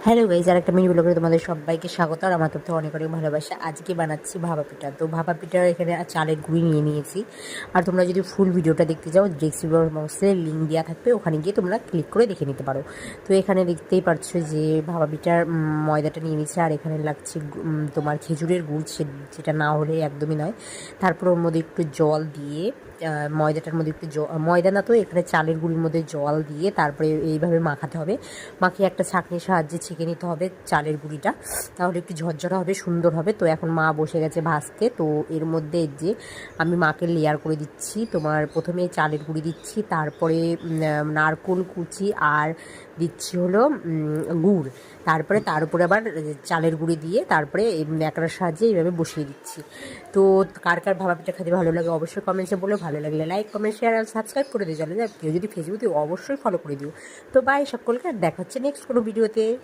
Hello guys, আর একটা mini ব্লগে তোমাদের সবাইকে স্বাগত। আর আমার তরফ থেকে অনেক অনেক ভালোবাসা। আজকে বানাচ্ছি ভাপা পিঠা। তো ভাপা পিঠার এখানে চালের গুঁড়ি নিয়ে নিয়েছি। আর তোমরা যদি ফুল ভিডিওটা দেখতে চাও, ডেসক্রিপশন বক্সে লিঙ্ক দেওয়া থাকবে, ওখানে গিয়ে তোমরা ক্লিক করে দেখে নিতে পারো। তো এখানে দেখতেই পাচ্ছ যে ভাপা পিঠার ময়দাটা নিয়ে নিচ্ছে। আর এখানে লাগছে তোমার খেজুরের গুড়, যেটা না হলে একদমই নয়। তারপর ওর মধ্যে একটু জল দিয়ে, ময়দাটার মধ্যে একটু ময়দা না তো এখানে চালের গুঁড়ির মধ্যে জল দিয়ে তারপরে এইভাবে মাখাতে হবে। মাখিয়ে একটা ছাঁকনির সাহায্যে ছেঁকে নিতে হবে চালের গুঁড়িটা, তাহলে একটু ঝরঝরা হবে, সুন্দর হবে। তো এখন মা বসে গেছে ভাজতে। তো এর মধ্যে যে আমি মাকে লেয়ার করে দিচ্ছি। তোমার প্রথমে চালের গুঁড়ি দিচ্ছি, তারপরে নারকোল কুচি, আর দিচ্ছি হলো গুড়। তারপরে তার উপরে আবার চালের গুঁড়ি দিয়ে তারপরে ন্যাকড়ার সাহায্যে এইভাবে বসিয়ে দিচ্ছি। তো কার কার ভাপা পিঠা খেতে ভালো লাগে অবশ্যই কমেন্টসে বলে, ভালো লাগলে লাইক কমেন্ট শেয়ার আর সাবস্ক্রাইব করে দিয়ে চলে যায়। কেউ যদি ফেসবুকে অবশ্যই ফলো করে দিও। তো বাই সকলকে, আর দেখা হচ্ছে নেক্সট কোনো ভিডিওতে।